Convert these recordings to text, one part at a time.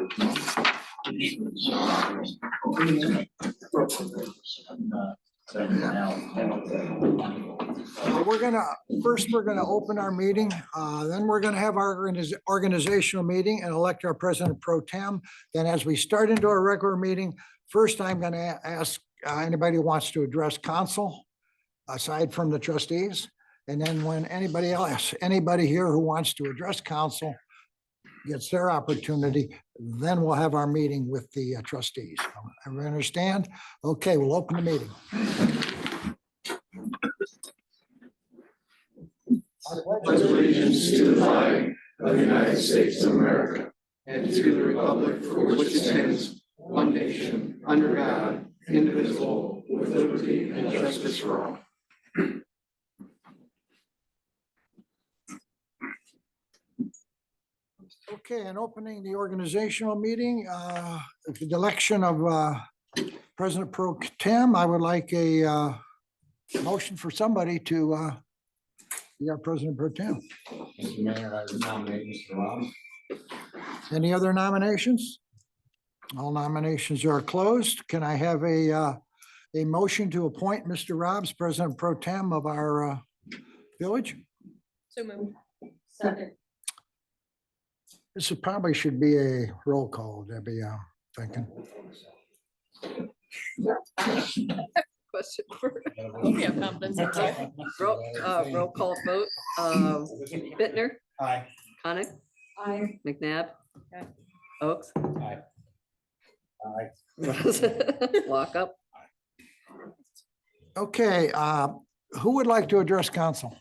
We're gonna open our meeting, then we're gonna have our organizational meeting and elect our president pro tem. Then as we start into our regular meeting, first I'm gonna ask anybody who wants to address council aside from the trustees. And then when anybody here who wants to address council gets their opportunity, then we'll have our meeting with the trustees. Everyone understand? Okay, we'll open the meeting. Pledge allegiance to the flag of the United States of America and to the republic for which it stands, one nation, under God, indivisible, with liberty and justice for all. Okay, and opening the organizational meeting, the election of President Pro Tem, I would like a motion for somebody to be our President Pro Tem. Mr. Mayor, I nominate Mr. Rob. Any other nominations? All nominations are closed. Can I have a motion to appoint Mr. Robbs President Pro Tem of our village? So moved. Second. This probably should be a roll call, Debbie, I'm thinking. Question for, we have confidence in you. Roll call vote. Bittner, Aye. Connick, Aye. McNabb, Oaks, Aye. Lock up. Okay, who would like to address council?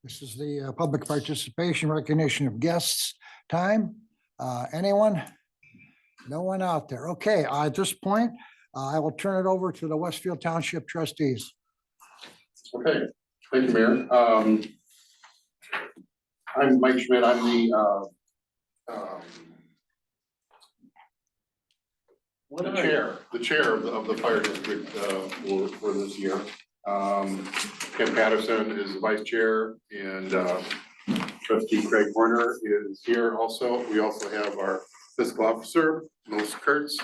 This is the public participation recognition of guests time. Anyone? No one out there. Okay, at this point, I will turn it over to the Westfield Township trustees. Okay, thank you, Mayor. I'm Mike Schmidt. I'm the chair of the fire district for this year. Ken Patterson is the vice chair, and trustee Craig Horner is here also. We also have our fiscal officer, Melissa Kurtz.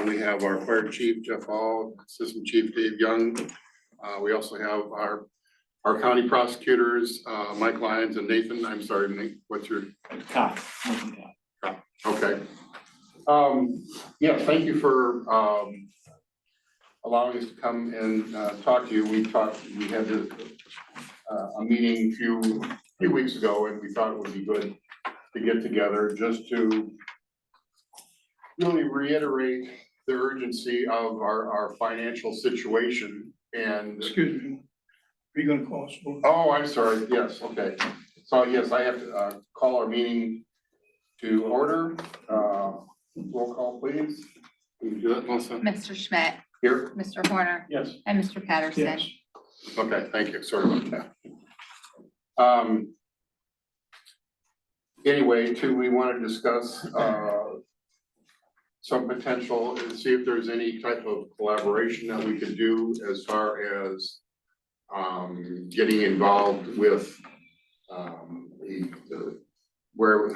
We have our fire chief, Jeff Hall, assistant chief, Dave Young. We also have our county prosecutors, Mike Lyons and Nathan. I'm sorry, Nate, what's your? Cobb. Okay. Yeah, thank you for allowing us to come and talk to you. We had a meeting a few weeks ago, and we thought it would be good to get together just to really reiterate the urgency of our financial situation. And Excuse me, are you gonna call us? oh, I'm sorry. Yes, okay. So yes, I have to call our meeting to order. Roll call, please. Can you do that, Melissa? Mr. Schmidt, Here? Mr. Horner, Yes. and Mr. Patterson. Yes. Okay, thank you. Sorry about that. Anyway, we want to discuss some potential and see if there's any type of collaboration that we could do as far as getting involved with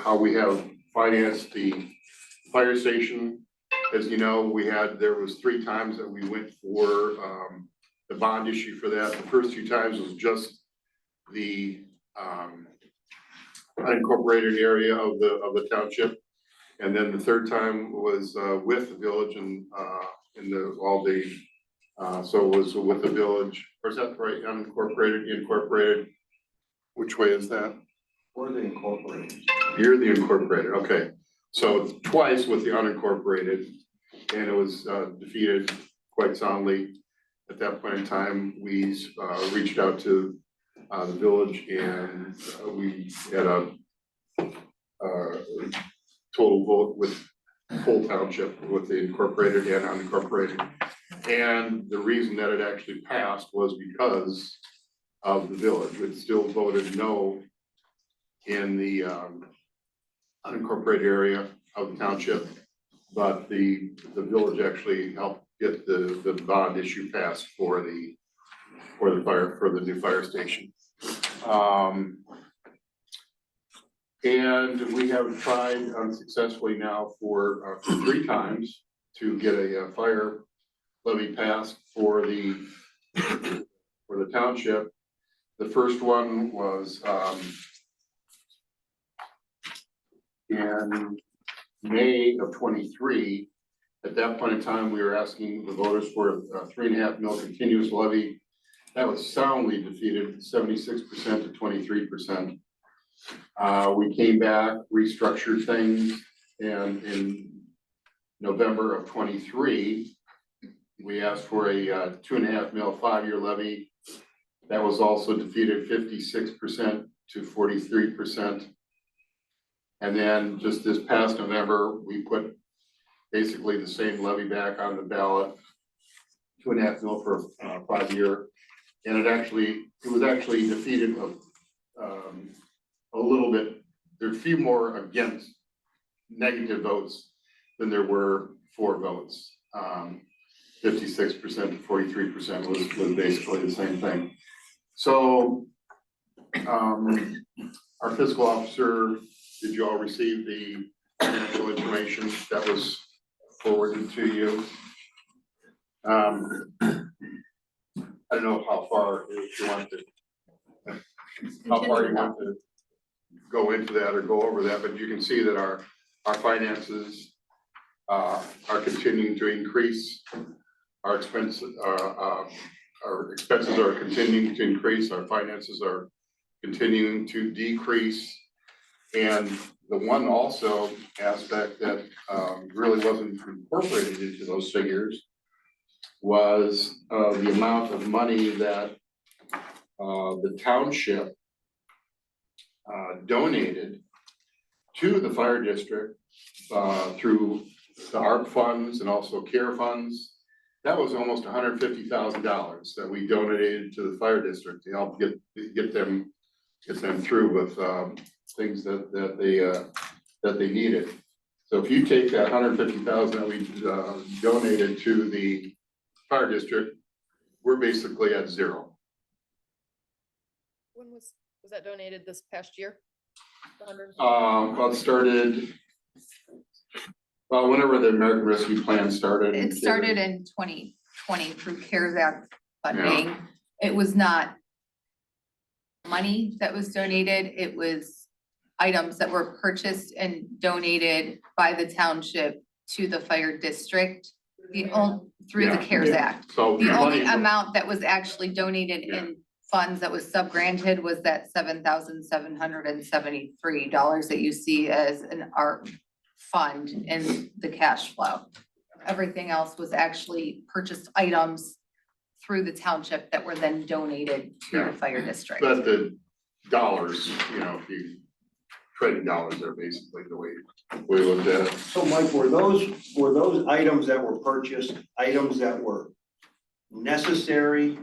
how we have financed the fire station. As you know, there was 3 times that we went for the bond issue for that. The first 2 times was just the unincorporated area of the township. And then the 3rd time was with the village and so it was with the village, or is that right? Unincorporated, incorporated? Which way is that? We're the incorporated. You're the incorporated, okay. So it's twice with the unincorporated, and it was defeated quite soundly. At that point in time, we reached out to the village, and we had a total vote with full township with the incorporated and unincorporated. And the reason that it actually passed was because of the village. It still voted no in the unincorporated area of the township, but the village actually helped get the bond issue passed for the new fire station. And we have tried unsuccessfully now for 3 times to get a fire levy passed for the township. The first one was in May of 23. At that point in time, we were asking the voters for a 3.5 mil continuous levy. That was soundly defeated, 76% to 23%. We came back, restructured things, and in November of 23, we asked for a 2.5 mil 5-year levy. That was also defeated 56% to 43%. And then just this past November, we put basically the same levy back on the ballot, 2.5 mil for 5-year. And it was actually defeated a little bit. There are a few more against negative votes than there were for votes. 56% to 43% was basically the same thing. So our fiscal officer, did you all receive the financial information that was forwarded to you? I don't know how far you want to go into that or go over that, but you can see that our finances are continuing to increase. Our expenses are continuing to increase. Our finances are continuing to decrease. And the one also aspect that really wasn't incorporated into those figures was the amount of money that the township donated to the fire district through the ARP funds and also CARE funds. That was almost $150,000 that we donated to the fire district to help get them through with things that they needed. So if you take that $150,000 that we donated to the fire district, we're basically at zero. When was that donated this past year? Well, it started, well, whenever the American Rescue Plan started. It started in 2020 through CARES Act funding. It was not money that was donated, it was items that were purchased and donated by the township to the fire district. Through the CARES Act. So the only amount that was actually donated in funds that was sub-granted was that $7,773 that you see as an ARP fund in the cash flow. Everything else was actually purchased items through the township that were then donated to the fire district. But the dollars, if you trading dollars are basically the way we looked at it. So Mike, were those items that were purchased, items that were necessary,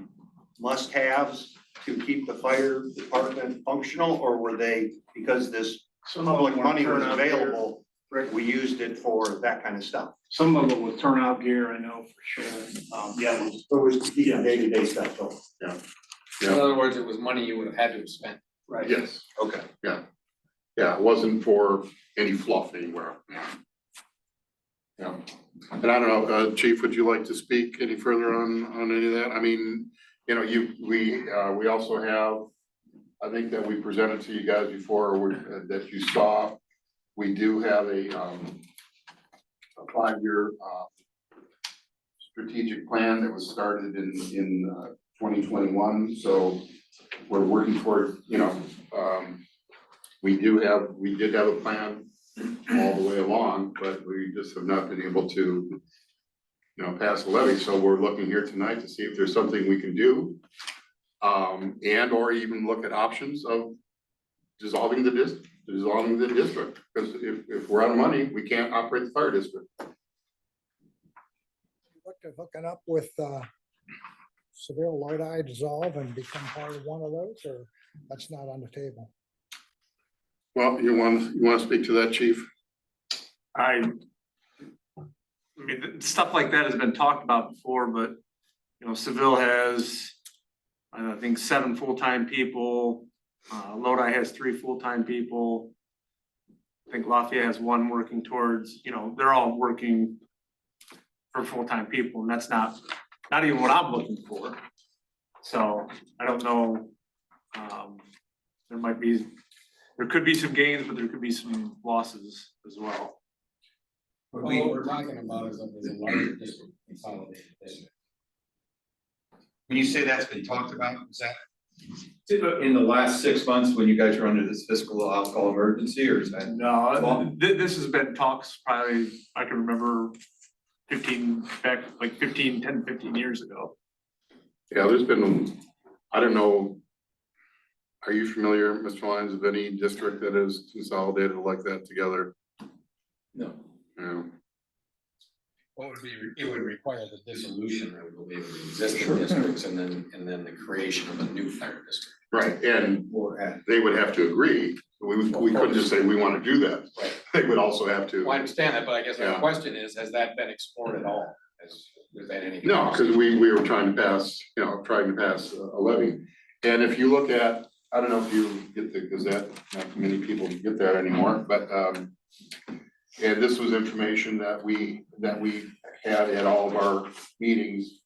must-haves to keep the fire department functional, or were they, because this public money was available, we used it for that kind of stuff? Some of it was turnout gear, I know for sure. It was day-to-day stuff, so. In other words, it was money you would have had to have spent. Right. Yes, Okay. yeah, it wasn't for any fluff anywhere. Yeah, and I don't know, Chief, would you like to speak any further on any of that? I mean, we also have, I think that we presented to you guys before, that you saw, we do have a 5-year strategic plan that was started in 2021. So we're working towards, we did have a plan all the way along, but we just have not been able to, pass the levy. So we're looking here tonight to see if there's something we can do, and or even look at options of dissolving the district, because if we're out of money, we can't operate the fire district. Looked at hooking up with Seville Lodi dissolve and become part of one of those, or that's not on the table? Well, you want to speak to that, Chief? I mean, stuff like that has been talked about before, but, Seville has, I think, 7 full-time people. Lodi has 3 full-time people. I think Lafayette has one working towards, they're all working for full-time people, and that's not even what I'm looking for. So I don't know, there could be some gains, but there could be some losses as well. What we're talking about is a larger district consolidated district. When you say that's been talked about, is that? In the last 6 months, when you guys are under this fiscal alcohol emergency, or is that? No, this has been talks probably, I can remember 10, 15 years ago. Yeah, there's been, I don't know. Are you familiar, Mr. Lyons, of any district that is consolidated like that together? No. Yeah. What would be, it would require the dissolution, I would believe, of the existing districts and then the creation of a new fire district. Right, and they would have to agree. We couldn't just say we want to do that. Right. They would also have to. Well, I understand that, but I guess the Yeah. question is, has that been explored at all? Was that any? No, because we were trying to pass a levy. And if you look at, I don't know if you get the Gazette, not many people get that anymore, but and this was information that we had at all of our meetings.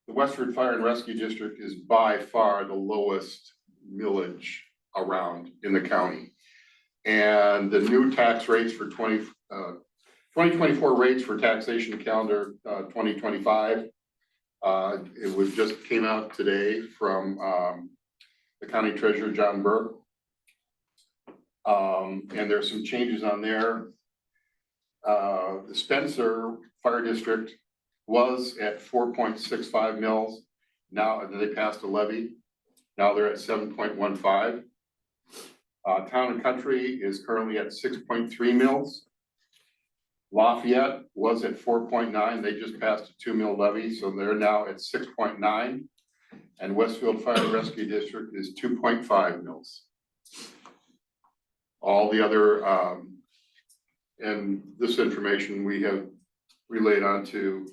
The Westford Fire and Rescue District is by far the lowest millage around in the county. And the new tax rates for 2024 rates for taxation calendar 2025. It was just came out today from the county treasurer, John Burke. And there's some changes on there. The Spencer Fire District was at 4.65 mils. Now they passed a levy. Now they're at 7.15. Town and Country is currently at 6.3 mils. Lafayette was at 4.9. They just passed a 2 mil levy, so they're now at 6.9. And Westfield Fire and Rescue District is 2.5 mils. All the other, and this information we have relayed on to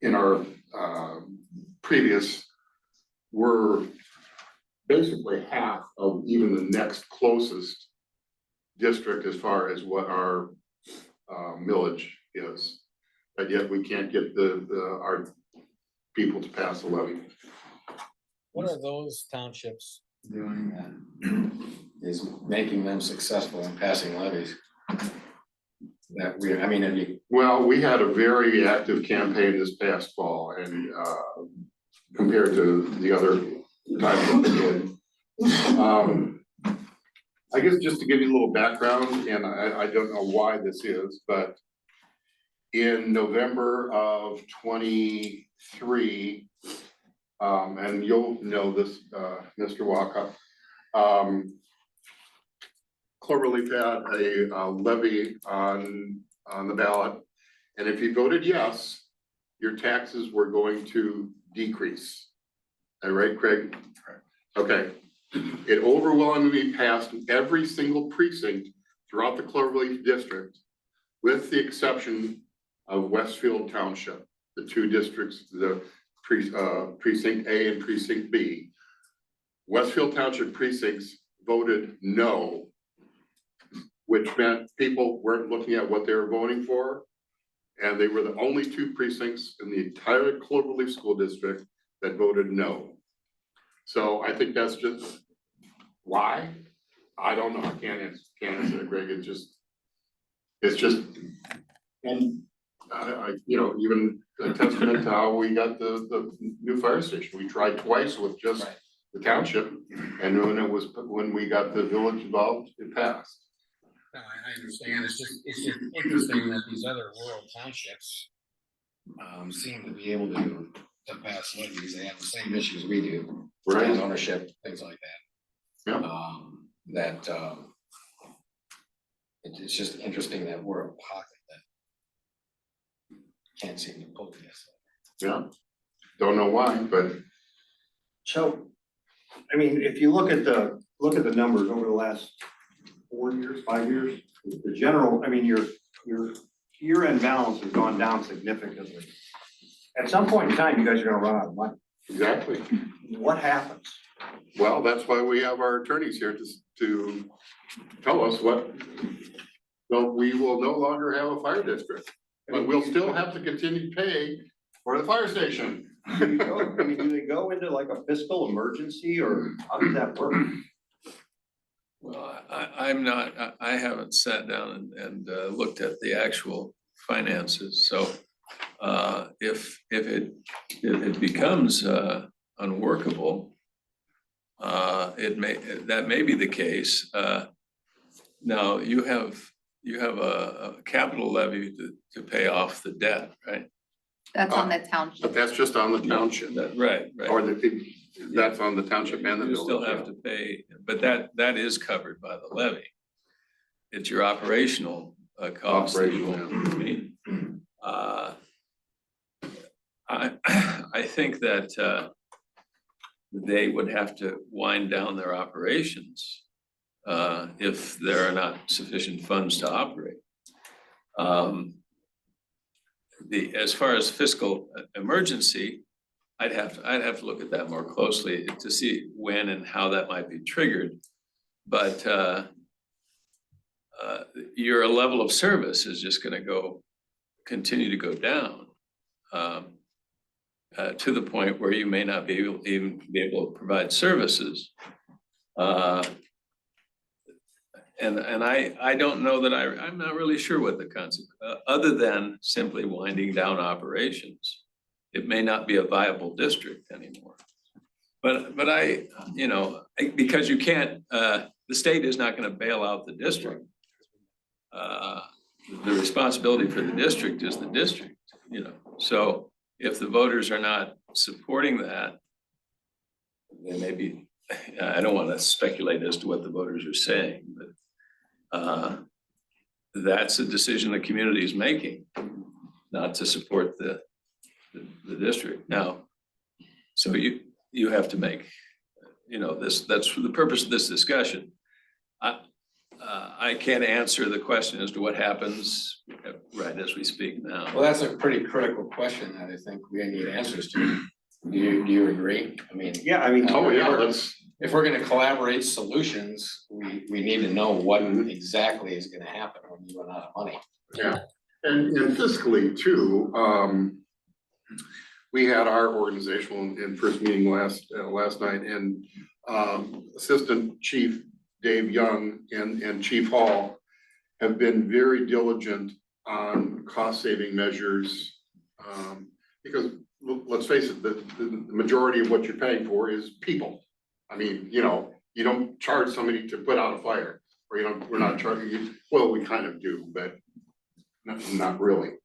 in our previous, were basically half of even the next closest district as far as what our millage is. But yet we can't get our people to pass the levy. What are those townships doing that is making them successful in passing levies? Well, we had a very active campaign this past fall, and compared to the other times that we did. I guess just to give you a little background, and I don't know why this is, but in November of 23, and you'll know this, Mr. Walker, Cloverleaf had a levy on the ballot, and if you voted yes, your taxes were going to decrease. All right, Craig? Okay. It overwhelmingly passed every single precinct throughout the Cloverleaf district, with the exception of Westfield Township, the two districts, the precinct A and precinct B. Westfield Township precincts voted no, which meant people weren't looking at what they were voting for. And they were the only two precincts in the entire Cloverleaf School District that voted no. So I think that's just why. I don't know. I can't answer that, Greg. It's just, and even a testament to how we got the new fire station. We tried twice with just the township, and when we got the village involved, it passed. No, I understand. It's just interesting that these other rural townships seem to be able to pass levies. They have the same issues we do. Right. Land ownership, things like that. Yeah. It's just interesting that we're a pocket that can't seem to pull this. Yeah. Don't know why, but So, I mean, if you look at the numbers over the last 4 years, 5 years, the general, I mean, your year-end balance has gone down significantly. At some point in time, you guys are gonna run out of money. Exactly. What happens? Well, that's why we have our attorneys here to tell us what. Well, we will no longer have a fire district, but we'll still have to continue to pay for the fire station. Do you go- I mean, do they go into like a fiscal emergency or how does that work? Well, I'm not, I haven't sat down and looked at the actual finances, so if it becomes unworkable, that may be the case. Now, you have a capital levy to pay off the debt, right? That's on the But township. that's just on the township, Right. or that's on the township and the You still village. have to pay, but that is covered by the levy. It's your operational cost. that you Operational, won't meet. I think that they would have to wind down their operations if there are not sufficient funds to operate. As far as fiscal emergency, I'd have to look at that more closely to see when and how that might be triggered. But your level of service is just gonna continue to go down to the point where you may not be even be able to provide services. And I don't know that I'm not really sure what the concept, other than simply winding down operations. It may not be a viable district anymore. But because you can't, the state is not gonna bail out the district. The responsibility for the district is the district, so if the voters are not supporting that, then maybe, I don't wanna speculate as to what the voters are saying, but that's a decision the community is making, not to support the district. Now, so you have to make, that's for the purpose of this discussion. I can't answer the question as to what happens right as we speak now. Well, that's a pretty critical question that I think we need answers to. Do you agree? I mean, Yeah, I mean, Oh, yeah, that's, if we're gonna collaborate solutions, we need to know what exactly is gonna happen when you run out of money. yeah, and fiscally too, we had our organizational and first meeting last night, and Assistant Chief Dave Young and Chief Hall have been very diligent on cost-saving measures. Because let's face it, the majority of what you're paying for is people. I mean, you don't charge somebody to put out a fire, or we're not charging you, well, we kind of do, but not really.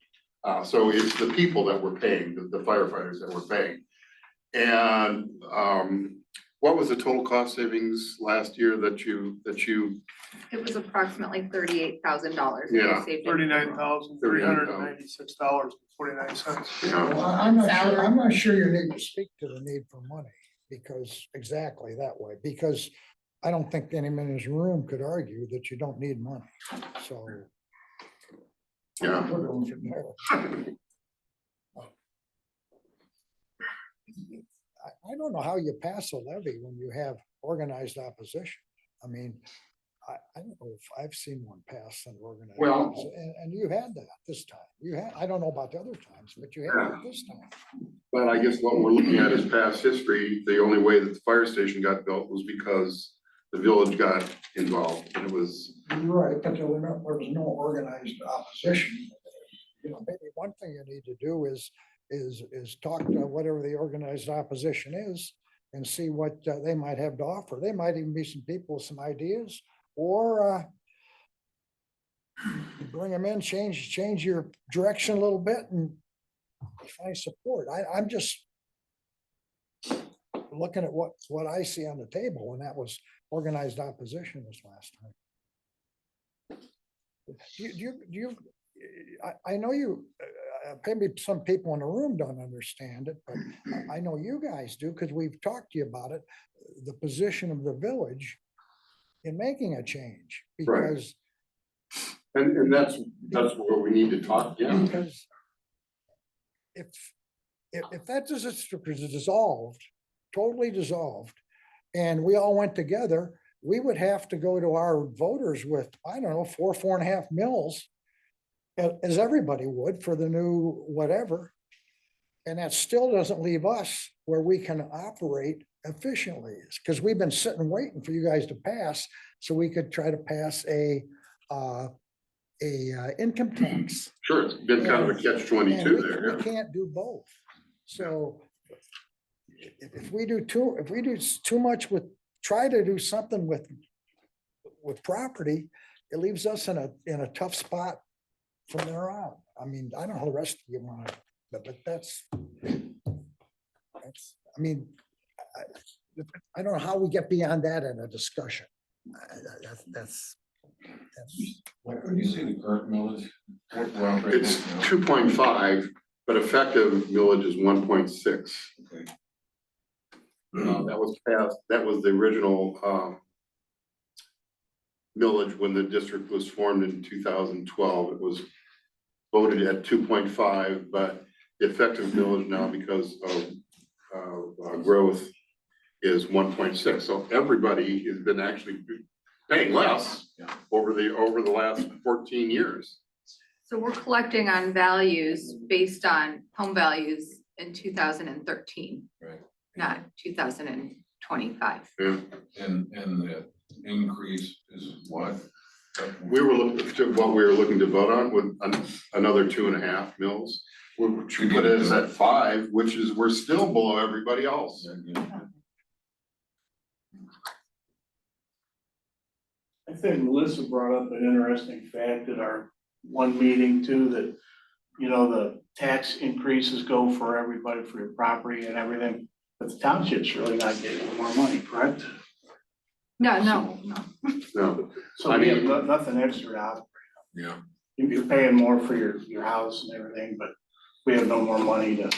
So it's the people that we're paying, the firefighters that we're paying. And what was the total cost savings last year that you? It was approximately $38,000. Yeah. $39,396.49. Yeah. Well, I'm not sure you need to speak to the need for money, because exactly that way, because I don't think anyone in this room could argue that you don't need money, so. Yeah. We're going from there. I don't know how you pass a levy when you have organized opposition. I mean, I don't know if I've seen one pass an organized. Well- And you had that this time. I don't know about the other times, but you had it this time. But I guess what we're looking at is past history. The only way that the fire station got built was because the village got involved, and it was. Right, but there was no organized opposition. Maybe one thing you need to do is talk to whatever the organized opposition is and see what they might have to offer. They might even be some people with some ideas, or you bring them in, change your direction a little bit and find support. I'm just looking at what I see on the table, and that was organized opposition this last time. I know maybe some people in the room don't understand it, but I know you guys do, because we've talked to you about it, the position of the village in making a change, Right. because. And that's what we need to talk, yeah. Because if if that district is dissolved, totally dissolved, and we all went together, we would have to go to our voters with, I don't know, 4.5 mils. As everybody would for the new whatever. And that still doesn't leave us where we can operate efficiently, because we've been sitting waiting for you guys to pass, so we could try to pass a income tax. Sure, it's been kind of a catch And 22 we there, yeah. can't do both. So if we do too much with, try to do something with property, it leaves us in a tough spot from there on. I mean, I don't know how the rest of you want, but that's, I mean, I don't know how we get beyond that in a discussion. That's. What do you see the current millage? It's 2.5, but effective millage is 1.6. Okay. That was passed, that was the original millage when the district was formed in 2012. It was voted at 2.5, but the effective millage now, because of growth, is 1.6. So everybody has been actually paying less over the last 14 years. So we're collecting on values based on home values in 2013. Right. Not 2025. Yeah. And the increase is what? We were looking to vote on with another 2.5 mils. Which would put us at 5, which is, we're still below everybody else. I think Melissa brought up an interesting fact at our one meeting too, that, you know, the tax increases go for everybody for your property and everything, but the township's really not getting more money, correct? No. No, So I we have mean- nothing extra to operate. Yeah. You're paying more for your house and everything, but we have no more money to.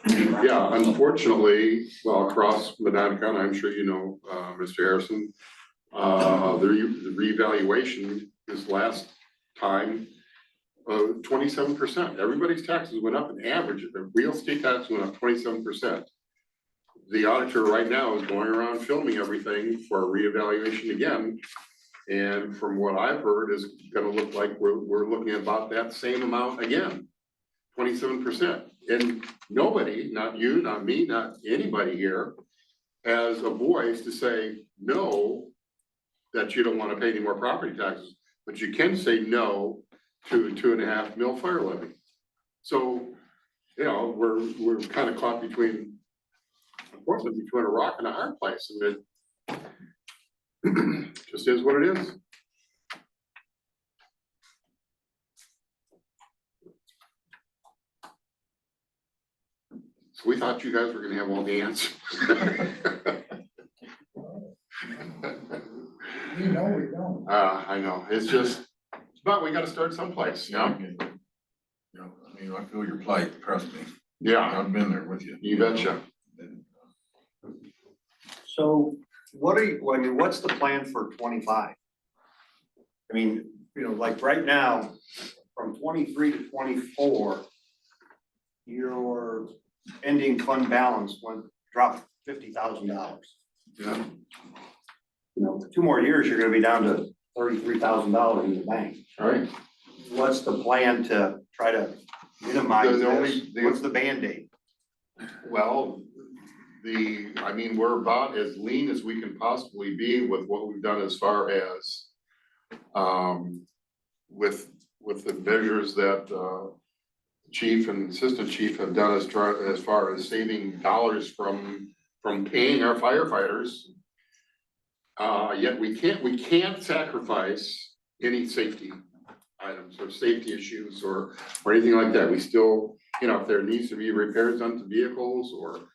yeah, unfortunately, well, across Medina County, I'm sure you know, Mr. Harrison, the revaluation this last time, 27%. Everybody's taxes went up in average. The real estate tax went up 27%. The auditor right now is going around filming everything for a reevaluation again. And from what I've heard, is gonna look like we're looking at about that same amount again, 27%. And nobody, not you, not me, not anybody here, has a voice to say no, that you don't want to pay any more property taxes, but you can say no to a 2.5 mil fire levy. So, you know, we're kind of caught between, unfortunately, between a rock and a hard place, and it just is what it is. So we thought you guys were gonna have all the answers. You know, we don't. I know, it's just, but we gotta start someplace, you know? You know, I mean, I feel your plight, trust me. Yeah, I've been there with you. you betcha. So what's the plan for 25? I mean, you know, like right now, from 23 to 24, your ending fund balance dropped $50,000. Yeah. You know, 2 more years, you're gonna be down to $33,000 in the bank. All right. What's the plan to try to minimize this? What's the Band-Aid? Well, I mean, we're about as lean as we can possibly be with what we've done as far as with the measures that chief and assistant chief have done as far as saving dollars from paying our firefighters. Yet we can't sacrifice any safety items or safety issues or anything like that. We still, you know, if there needs to be repairs done to vehicles or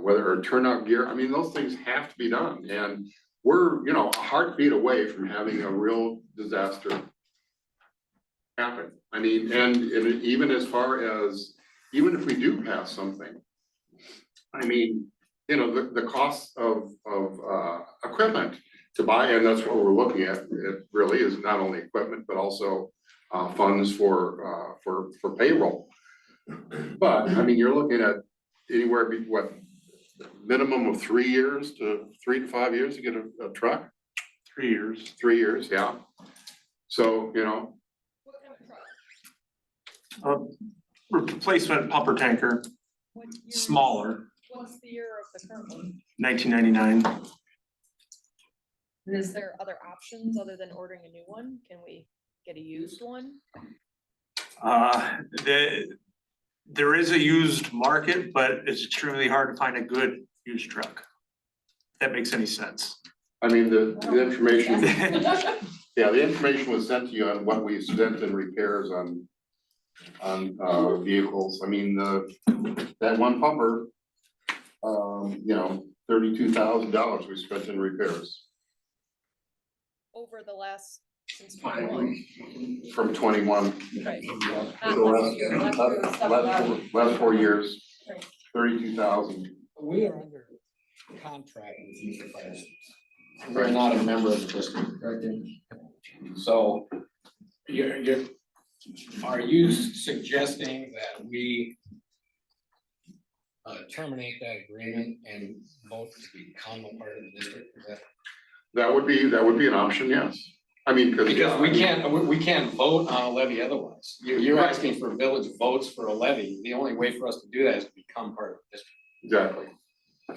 whether turnout gear, I mean, those things have to be done. And we're, you know, a heartbeat away from having a real disaster happen. I mean, and even as far as, even if we do pass something, I mean, you know, the cost of equipment to buy, and that's what we're looking at. It really is not only equipment, but also funds for payroll. But I mean, you're looking at anywhere be, what, minimum of 3 years to 3 to 5 years to get a truck? 3 years. 3 years, yeah. So, you know, What kind of truck? Replacement pumper tanker, What year- smaller, What's the year of the current one? 1999. And is there other options other than ordering a new one? Can we get a used one? There is a used market, but it's extremely hard to find a good used truck. If that makes any sense. I mean, the information, yeah, the information was sent to you on what we spent in repairs on vehicles. I mean, that one pumper, you know, $32,000 we spent in repairs Over the last, since 21. from 21. Right. So Not last year, last year was 7,000. last 4 years, Right. 32,000. We are under contract with Future Fire Service. We're not a member of the district, correct? So are you suggesting that we terminate that agreement and vote to become a part of the district? Is that? That would be an option, yes. I mean, Because we can't vote on a levy otherwise. You're asking for village votes for a levy. The only way for us to do that is to become part of the district, exactly.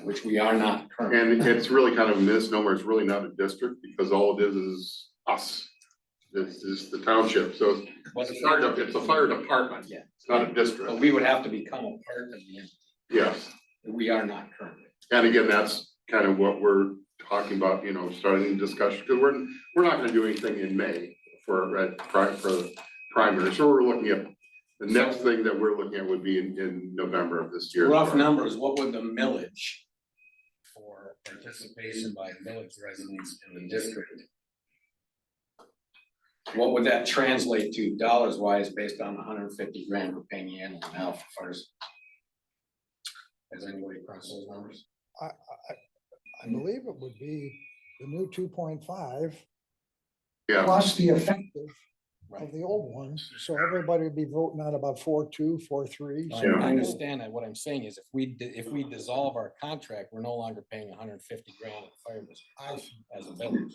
which we are not currently. And it's really kind of a misnomer. It's really not a district because all it is us. This is the township. So it's a fire department. Yeah. It's not a district. But we would have to become a part of the entity. Yes. We are not currently. And again, that's kind of what we're talking about, you know, starting discussion, because we're not gonna do anything in May for the primary. So we're looking at, the next thing that we're looking at would be in November of this year. Rough numbers, what would the millage for participation by village residents in the district? What would that translate to dollars wise based on 150 grand we're paying annually now for fires? Has anybody crossed those numbers? I believe it would be the new 2.5 Yeah, plus the effective of Right. the old ones. So everybody would be voting on about 4.2, 4.3. I So Yeah. understand that. What I'm saying is if we dissolve our contract, we're no longer paying 150 grand in fire district as a village,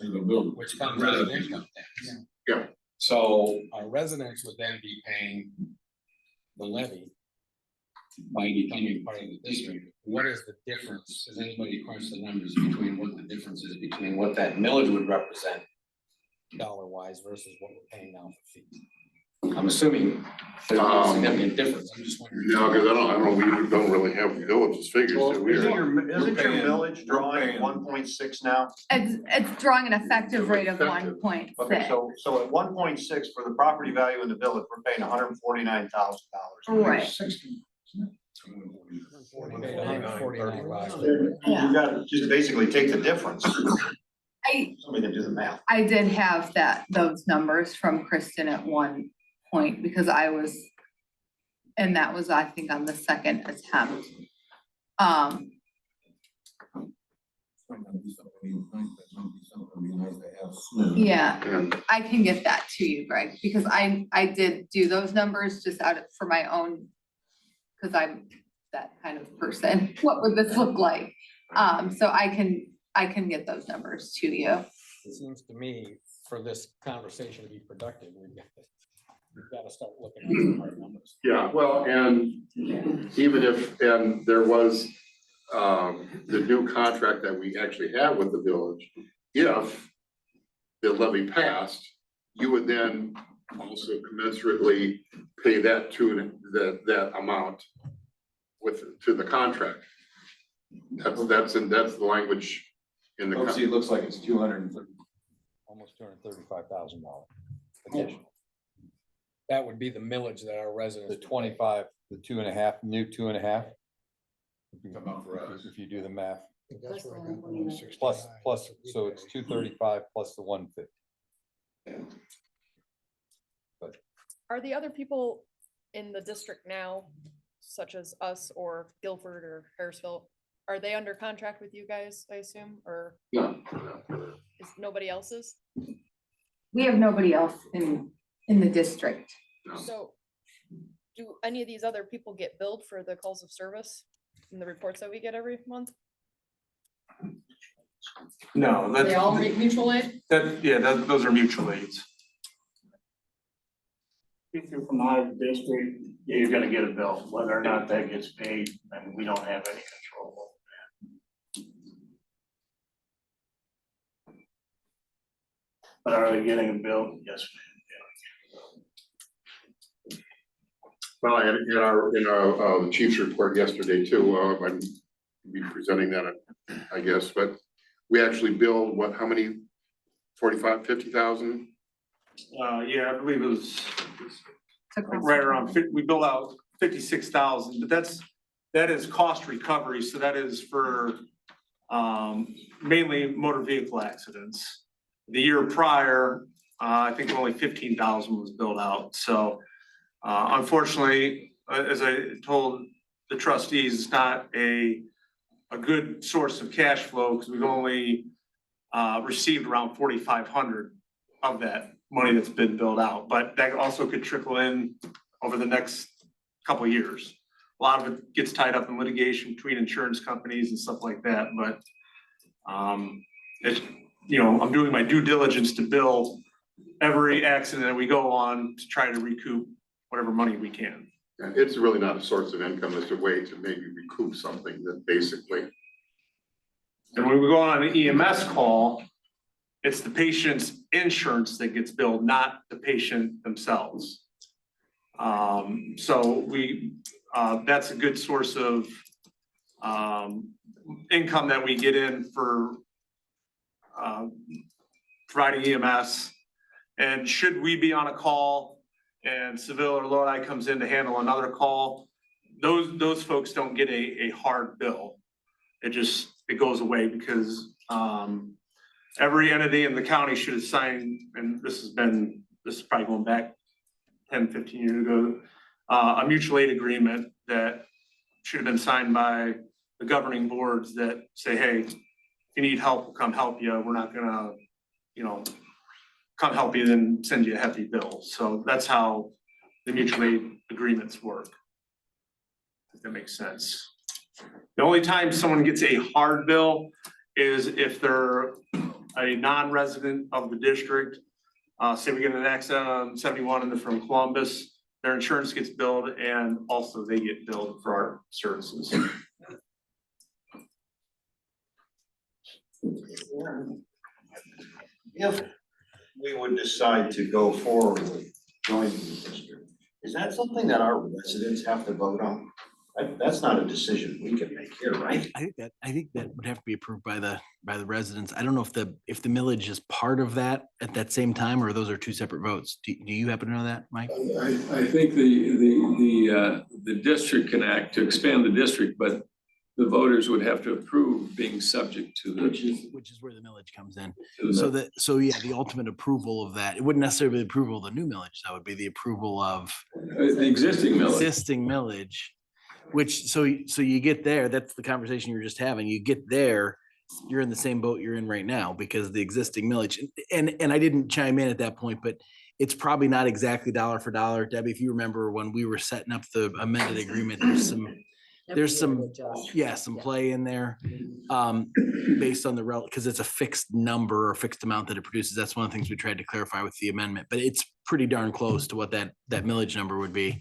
which comes out of income tax. Yeah. So our residents would then be paying the levy by becoming part of the district. What is the difference? Has anybody crunched the numbers between what the difference is between what that millage would represent dollar wise versus what we're paying now for fees? I'm assuming there's a significant difference. I'm just wondering. no, because I don't, we don't really have village's figures. do we? Isn't your paying- millage we're drawing paying- 1.6 now? It's drawing an effective rate of Effective. 1.6. Okay, so at 1.6 for the property value in the village, we're paying $149,000. Right. 60. We paid 149 last You year. gotta just basically take the difference. I Somebody can do the math. did have those numbers from Kristen at one point because and that was, I think, on the second attempt. Yeah, And I can get that to you, Greg, because I did do those numbers just for my own, because I'm that kind of person. What would this look like? So I can get those numbers to you. It seems to me, for this conversation to be productive, we've got to start looking at some hard numbers. yeah, well, and even if, and there was the new contract that we actually have with the village, if the levy passed, you would then also commensurately pay that to that amount to the contract. That's the language in the. Obviously, it looks like it's 230. Almost $235,000 additional. That would be the millage that our residents. The 25, the 2.5, new 2.5. Come out for us. If you do the math, I think that's where I got 169. plus, so it's 235 plus the 150. Are the other people in the district now, such as us or Guilford or Harrisville, are they under contract with you guys, I assume, or No, is nobody else's? We have nobody else in the district. no. So do any of these other people get billed for the calls of service? in the reports that we get every month? No, They all mutual aid? those are mutual aids. If you're from out of the district, yeah, you're gonna get a bill, whether or not that gets paid, and we don't have any control over that. But are they getting a bill? Yes, Well, I had in our, the chief's report yesterday too, I'd be presenting that, I guess, but we actually billed what, how many? 45, 50,000? Yeah, I believe it was right around, we billed out 56,000, but that is cost recovery, so that is for mainly motor vehicle accidents. The year prior, I think only 15,000 was billed out, so unfortunately, as I told the trustees, it's not a good source of cash flow, because we've only received around 4,500 of that money that's been billed out, but that also could trickle in over the next couple of years. A lot of it gets tied up in litigation between insurance companies and stuff like that, but it's, I'm doing my due diligence to bill every accident that we go on to try to recoup whatever money we can. And it's really not a source of income, it's a way to maybe recoup something that basically. And when we go on an EMS call, it's the patient's insurance that gets billed, not the patient themselves. So that's a good source of income that we get in for providing EMS. And should we be on a call and Seville or Lodi comes in to handle another call, those folks don't get a hard bill. It goes away because every entity in the county should have signed, and this is probably going back 10, 15 years ago, a mutual aid agreement that should have been signed by the governing boards that say, hey, if you need help, we'll come help you. We're not gonna, come help you and then send you a hefty bill. So that's how the mutual aid agreements work. If that makes sense. The only time someone gets a hard bill is if they're a non-resident of the district. Say we get an accident on 71 and they're from Columbus, their insurance gets billed and also they get billed for our services. If we would decide to go forward with joining the district, is that something that our residents have to vote on? That's not a decision we can make here, right? I think that would have to be approved by the residents. I don't know if the millage is part of that at that same time, or those are two separate votes. Do you happen to know that, Mike? I think the district can act to expand the district, but the voters would have to approve being subject to the. Which is where the millage comes in. So yeah, the ultimate approval of that, it wouldn't necessarily be the approval of the new millage, that would be the approval of The existing millage. Which, so you get there, that's the conversation you were just having, you get there, you're in the same boat you're in right now, because the existing millage, and I didn't chime in at that point, but it's probably not exactly dollar for dollar. Debbie, if you remember when we were setting up the amended agreement, there's some play in there, based on the because it's a fixed number or fixed amount that it produces. That's one of the things we tried to clarify with the amendment, but it's pretty darn close to what that millage number would be.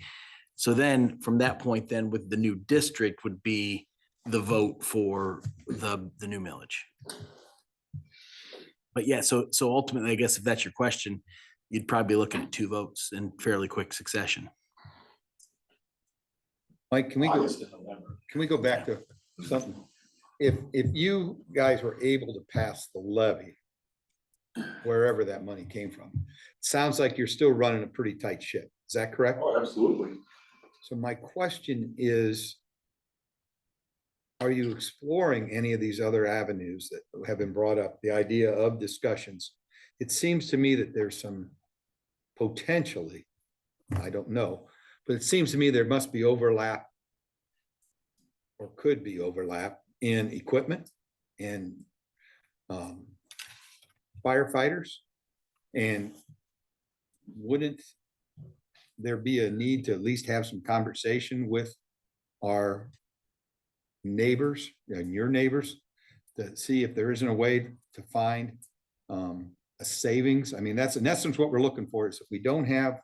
So then from that point, then with the new district would be the vote for the new millage. But yeah, so ultimately, I guess if that's your question, you'd probably be looking at two votes in fairly quick succession. Mike, can we go back to something? If you guys were able to pass the levy, wherever that money came from, it sounds like you're still running a pretty tight ship. Is that correct? Oh, absolutely. So my question is, are you exploring any of these other avenues that have been brought up, the idea of discussions? It seems to me that there's some potentially, I don't know, but it seems to me there must be overlap or could be overlap in equipment and firefighters. And wouldn't there be a need to at least have some conversation with our neighbors and your neighbors to see if there isn't a way to find a savings. I mean, that's in essence what we're looking for is if we don't have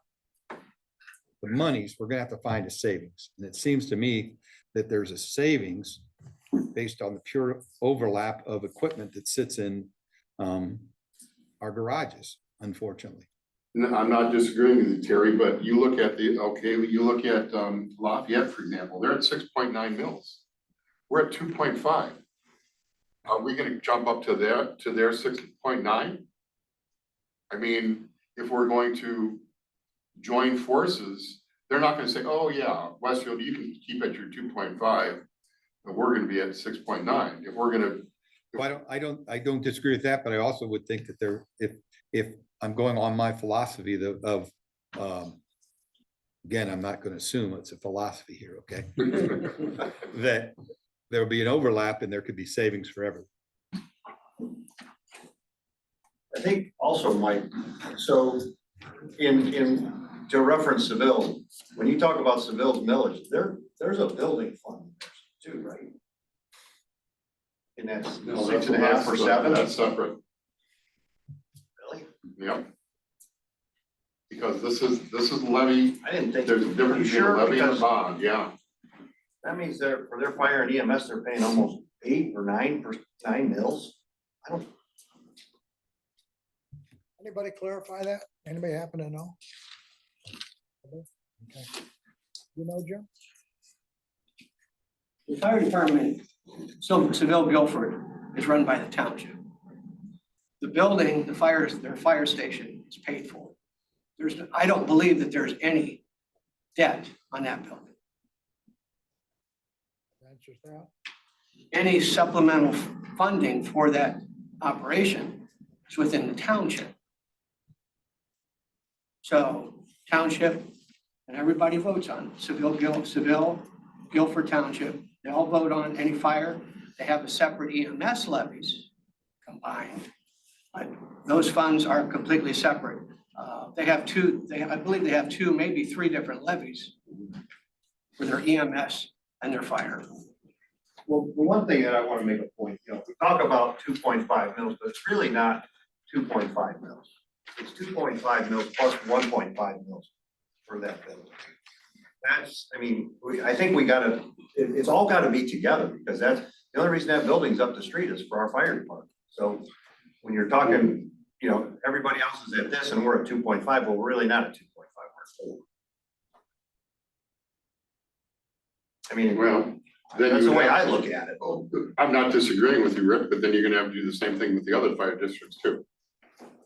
the monies, we're gonna have to find a savings. And it seems to me that there's a savings based on the pure overlap of equipment that sits in our garages, unfortunately. No, I'm not disagreeing with you, Terry, but you look at you look at Lafayette, for example, they're at 6.9 mils. We're at 2.5. Are we gonna jump up to their 6.9? I mean, if we're going to join forces, they're not gonna say, oh yeah, Westfield, you can keep at your 2.5, but we're gonna be at 6.9. If we're gonna. Well, I don't disagree with that, but I also would think that there, if I'm going on my philosophy of, again, I'm not gonna assume it's a philosophy here, okay? That there'll be an overlap and there could be savings for everyone. I think also, Mike, so to reference Seville, when you talk about Seville's millage, there's a building fund too, right? And that's No, 6.5 or 7? That's separate, Really? yep. Because this is levy, I didn't think. there's a difference between a Sure, levy and a because bond, yeah. that means for their fire and EMS, they're paying almost 8 or 9 mils. I don't, Anybody clarify that? Anybody happen to know? Okay. You know, Jim? The fire department, Seville Guilford, is run by the township. The building, their fire station is paid for. I don't believe that there's any debt on that building. Answers that. Any supplemental funding for that operation is within the township. So township and everybody votes on Seville, Guilford Township. They all vote on any fire. They have a separate EMS levies combined, but those funds are completely separate. They have I believe they have 2, maybe 3 different levies for their EMS and their fire. well, the one thing that I want to make a point, we talk about 2.5 mils, but it's really not 2.5 mils. It's 2.5 mils plus 1.5 mils for that building. That's, I mean, I think we gotta, it's all gotta be together because that's, the only reason that building's up the street is for our fire department. So when you're talking, everybody else is at this and we're at 2.5, well, we're really not at 2.5, we're at 4. I mean, Well, then that's you the would way I have to- look at it. I'm not disagreeing with you, Rick, but then you're gonna have to do the same thing with the other fire districts too.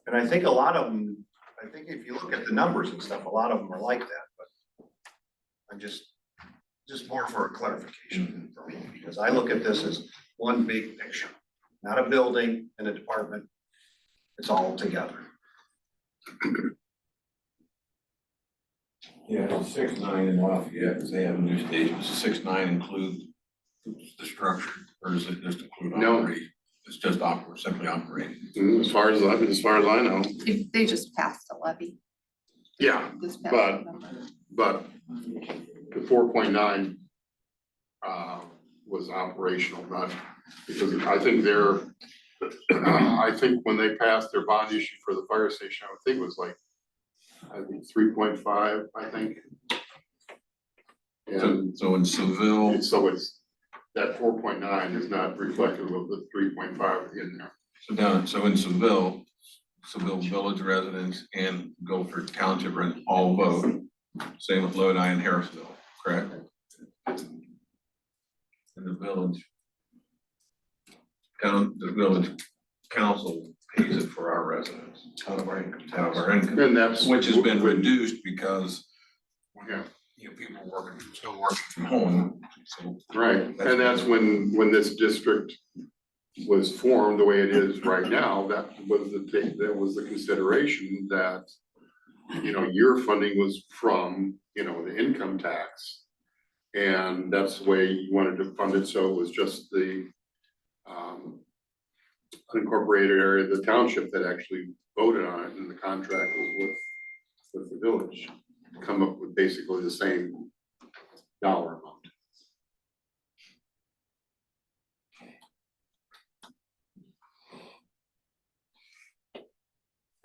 And I think a lot of them, I think if you look at the numbers and stuff, a lot of them are like that, but I'm just more for a clarification for me, because I look at this as one big picture, not a building and a department. It's all together. Yeah, it's 6.9 in Lafayette, because they have a new station. Does 6.9 include the structure, or does it just include No. operate? It's just simply operating. As far as I know, They just passed a levy. yeah, This past but November. but the 4.9 was operational, not because I think when they passed their bond issue for the fire station, I think it was like, 3.5, I think. And So in Seville, so it's, that 4.9 is not reflective of the 3.5 in there. so in Seville Village residents and Guilford Township residents all vote. Same with Lodi and Harrisville, correct? And the village council pays it for our residents out of our income. And that's. Which has been reduced because Yeah. People still working from home, so. Right, and that's when this district was formed the way it is right now, that was the consideration that, your funding was from, the income tax. And that's the way you wanted to fund it, so it was just the unincorporated area of the township that actually voted on it, and the contract was with the village. To come up with basically the same dollar amount.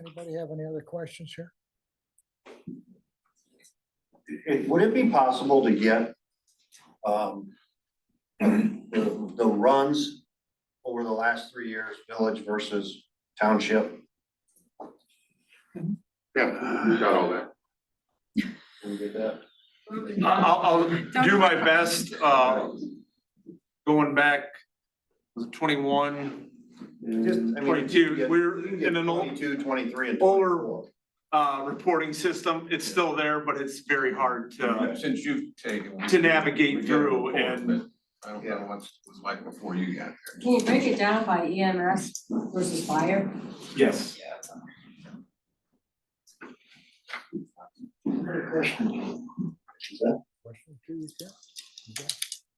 Anybody have any other questions here? Would it be possible to get the runs over the last 3 years, village versus township? Yeah, we got all that. Can we get that? I'll do my best, going back, was it 21, Just, I mean, 22, we're in an old 22, 23 and older 24. reporting system. It's still there, but it's very hard to Since you've taken. to navigate we get through reports, and- but I don't know what it was like before you got there. Can you break it down by EMS versus fire? yes. Another question? Question to you, Jeff? Okay.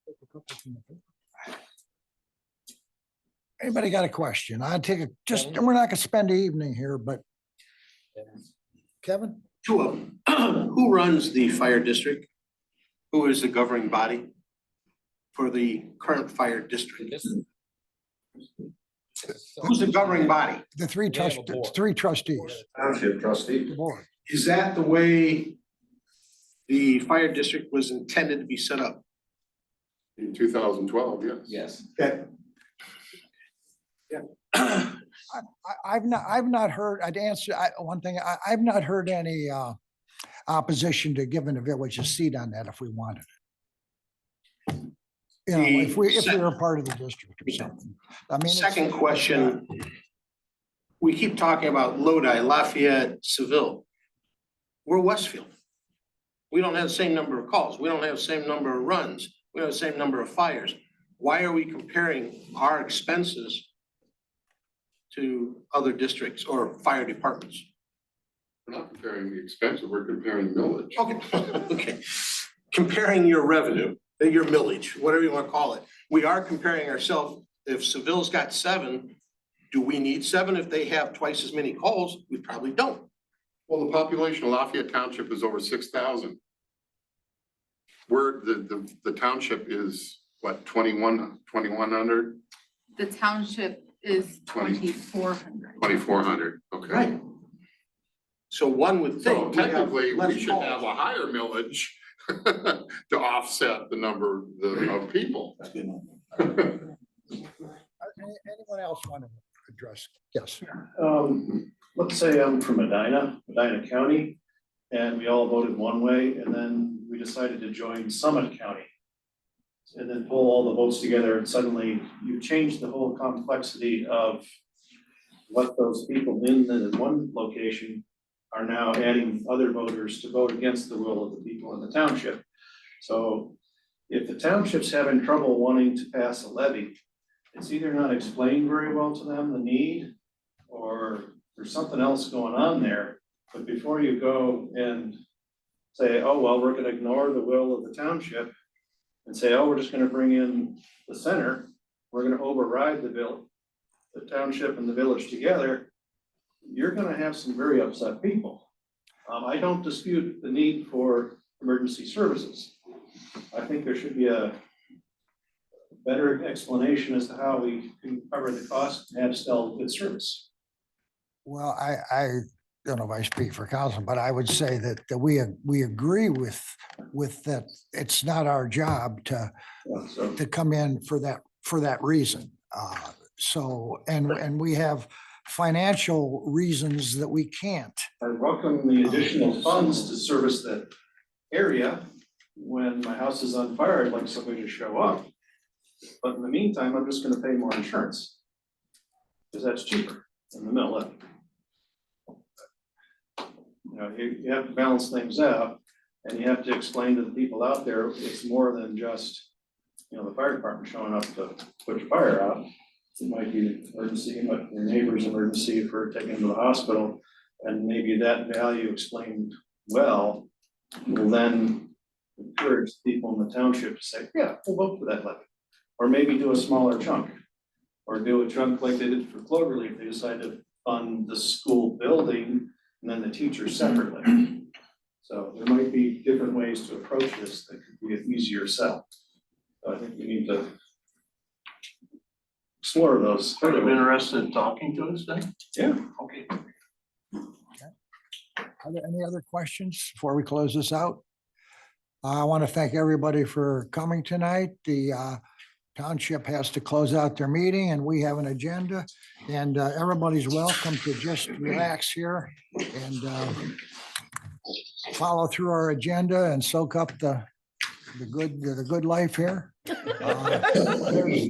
Take a couple from the paper. Anybody got a question? I'd take we're not gonna spend the evening here, but Kevin? Two of them. Who runs the fire district? Who is the governing body for the current fire district? Who's the governing body? The three We have a board. trustees, Township trustee. the board. Is that the way the fire district was intended to be set up? In 2012, yes. Yes. Okay. I've not heard, I'd answer, one thing, I've not heard any opposition to giving the village a seat on that if we wanted it. You know, if we were a part of the district or something. I mean. Second question. We keep talking about Lodi, Lafayette, Seville. We're Westfield. We don't have the same number of calls. We don't have the same number of runs. We don't have the same number of fires. Why are we comparing our expenses to other districts or fire departments? We're not comparing the expenses, we're comparing millage. Okay, okay. Comparing your revenue, your millage, whatever you want to call it. We are comparing ourselves. If Seville's got 7, do we need 7? If they have twice as many calls, we probably don't. Well, the population of Lafayette Township is over 6,000. Where the township is, what, 2,100, The township is 20. 2,400. 2,400, okay. Right. So one would So think. we have technically, less we should calls. have a higher millage to offset the number of people. Anyone else want to address? Yes. Let's say I'm from Medina County, and we all voted one way, and then we decided to join Summit County. And then pull all the votes together, and suddenly you change the whole complexity of what those people in the one location are now adding other voters to vote against the will of the people in the township. So if the township's having trouble wanting to pass a levy, it's either not explained very well to them, the need, or there's something else going on there. But before you go and say, oh, well, we're gonna ignore the will of the township and say, oh, we're just gonna bring in the center, we're gonna override the township and the village together, you're gonna have some very upset people. I don't dispute the need for emergency services. I think there should be a better explanation as to how we can cover the cost and have still good service. Well, I don't know if I speak for council, but I would say that we agree with that. It's not our job to come in for that reason. So, and we have financial reasons that we can't. I welcome the additional funds to service that area. When my house is on fire, I'd like somebody to show up. But in the meantime, I'm just gonna pay more insurance. Because that's cheaper than the mill levy. You know, you have to balance things out, and you have to explain to the people out there, it's more than just, you know, the fire department showing up to put your fire out. It might be an emergency, it might be your neighbor's emergency for taking them to the hospital, and maybe that value explained well will then encourage people in the township to say, yeah, we'll vote for that levy. Or maybe do a smaller chunk, or do a chunk like they did for Cloverleaf. They decided to fund the school building and then the teachers separately. So there might be different ways to approach this that could be an easier sell. So I think we need to explore those. Are you interested in talking to us then? Yeah. Okay. Are there any other questions before we close this out? I want to thank everybody for coming tonight. The township has to close out their meeting and we have an agenda. And everybody's welcome to just relax here and follow through our agenda and soak up the good life here.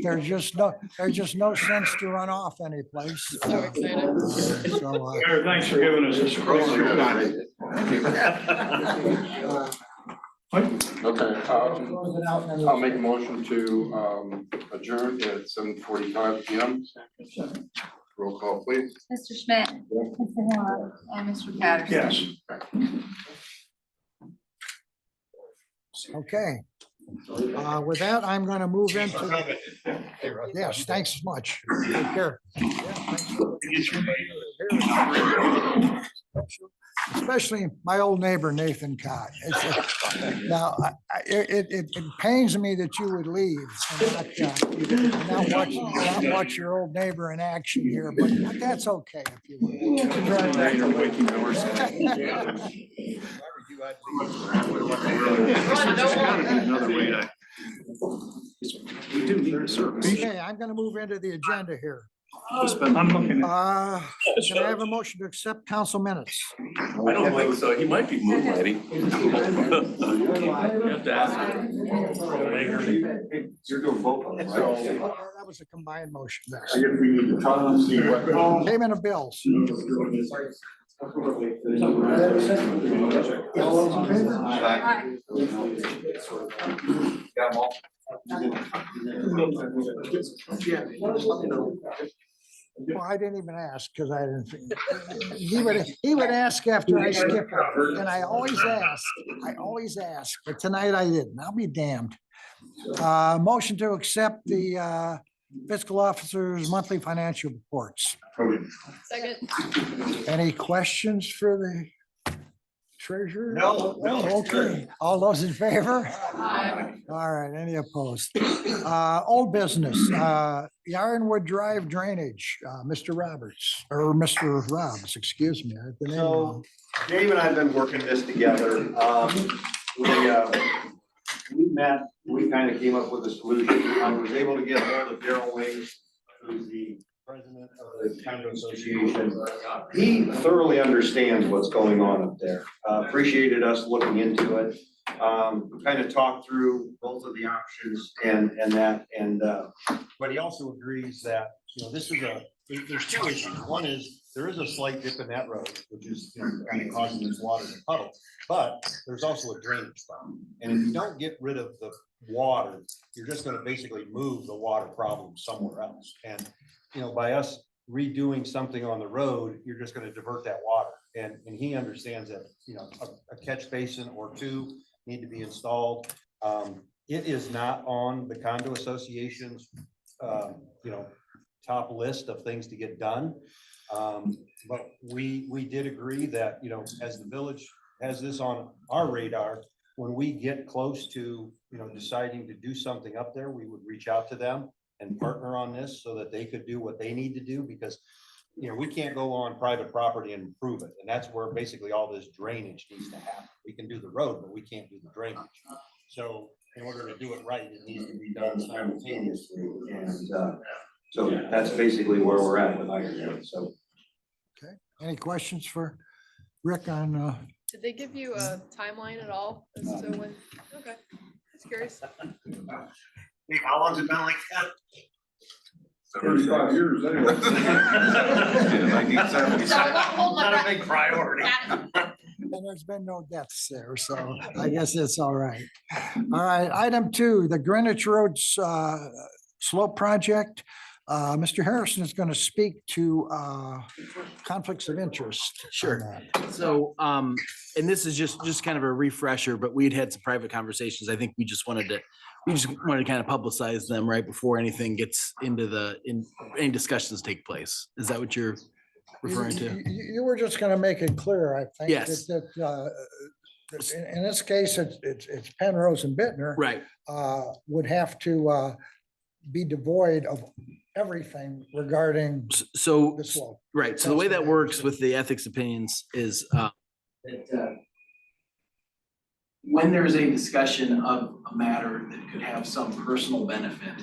There's just no sense to run off anyplace. So excited. So, Thanks for giving us this. Okay, close it out and then I'll make a motion to adjourn at 7:45 PM. Roll call, please. Mr. Schmidt, Mr. Miller, and Mr. Patterson. Okay. With that, I'm going to move into. Yes, thanks so much. Take care. Especially my old neighbor Nathan Cott. Now, it pains me that you would leave and not watch your old neighbor in action here, but that's okay if you We do need a service. Okay, I'm gonna move into the agenda here. I'm looking at. Can I have a motion to accept council minutes? I don't think so. He might be moonlighting. You have to ask him. You're doing both of them, right? That was a combined motion. I guess we need to talk and see what. Payment of bills. Well, I didn't even ask because I didn't think, he would ask after I skip it. And I always ask, but tonight I didn't. I'll be damned. Motion to accept the fiscal officer's monthly financial reports. Second. Any questions for the treasurer? No, Oh, okay. All those in favor? Aye. All right, any opposed? Old business, Yarnwood Drive drainage, Mr. Roberts, or Mr. Robs, excuse me. I have the name wrong. Dave and I have been working this together. We met, we kind of came up with a solution. I was able to get hold of Daryl Wings, who's the president of the condo association. He thoroughly understands what's going on up there. Appreciated us looking into it. Kind of talked through both of the options and that, but he also agrees that, you know, this is there's two issues. One is there is a slight dip in that road, which is, you know, kind of causing this water to puddle, but there's also a drainage problem. And if you don't get rid of the water, you're just going to basically move the water problem somewhere else. And, you know, by us redoing something on the road, you're just going to divert that water. And he understands that, you know, a catch basin or two need to be installed. It is not on the condo association's, you know, top list of things to get done. But we did agree that, you know, as the village has this on our radar, when we get close to, you know, deciding to do something up there, we would reach out to them and partner on this so that they could do what they need to do, because, you know, we can't go on private property and improve it. And that's where basically all this drainage needs to happen. We can do the road, but we can't do the drainage. So in order to do it right, it needs to be done simultaneously. And so that's basically where we're at with Iron. So. Okay, any questions for Rick on, Did they give you a timeline at all as to when? Okay, just curious. How long's it been like that? 35 years anyway. Not a big priority. and there's been no deaths there, so I guess it's all right. All right, item 2, the Greenwich Road slope project. Mr. Harrison is going to speak to conflicts of interest. Sure. So, and this is just kind of a refresher, but we'd had some private conversations. I think we just wanted to kind of publicize them right before anything gets into any discussions take place. Is that what you're referring to? You were just going to make it clear, I think. Yes. That in this case, it's Penrose and Bittner. Right. Would have to be devoid of everything regarding So, this law. right, so the That's way what that I works understand. with the ethics opinions is, when there's a discussion of a matter that could have some personal benefit,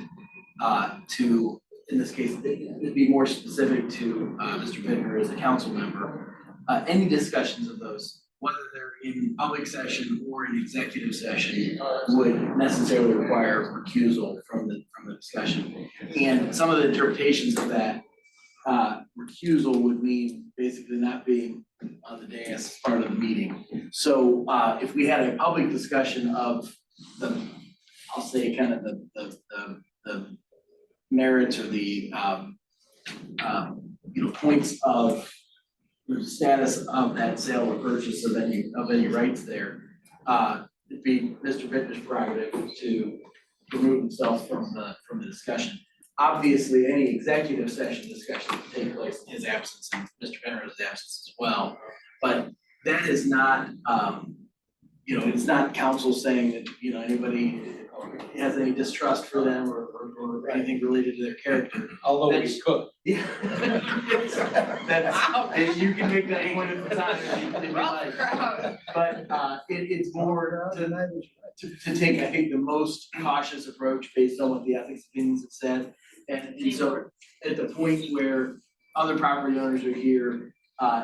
to, in this case, it'd be more specific to, Mr. Bittner as a council member, any discussions of those, whether they're in public session or in executive session, would necessarily require recusal from the discussion. And some of the interpretations of that, recusal would mean basically not being on the dais as part of the meeting. So, if we had a public discussion of the, I'll say kind of the merits or the, points of the status of that sale or purchase of any rights there, it'd be Mr. Bittner's prerogative to remove himself from the discussion. Obviously, any executive session discussion would take place in his absence and Mr. Bittner's absence as well. But that is not, it's not council saying that, anybody has any distrust for them or anything related to their character. Although we could. Yeah. That's, you can make that point at the time if you like. But, it's more to take, I think, the most cautious approach based on what the ethics opinions have said. And so at the point where other property owners are here,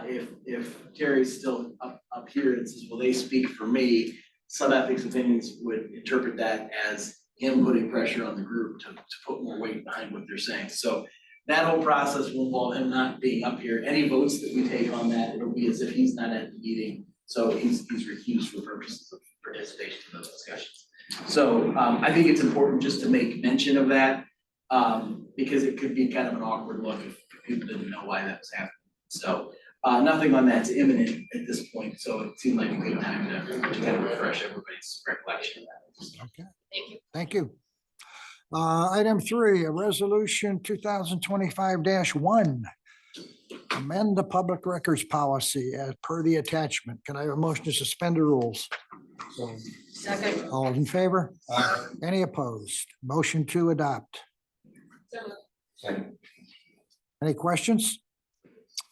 if Terry's still up here and says, well, they speak for me, some ethics opinions would interpret that as him putting pressure on the group to put more weight behind what they're saying. So that whole process will involve him not being up here. Any votes that we take on that, it'll be as if he's not at the meeting. So he's recused for purposes of participation in those discussions. So I think it's important just to make mention of that, because it could be kind of an awkward look if people didn't know why that was happening. So nothing on that's imminent at this point, so it seemed like a good time to kind of refresh everybody's recollection of that. Okay, Thank you. thank you. Item 3, a resolution 2025-1. Amend the public records policy as per the attachment. Can I have a motion to suspend the rules? Second. All in favor? Any opposed? Motion to adopt. Any questions?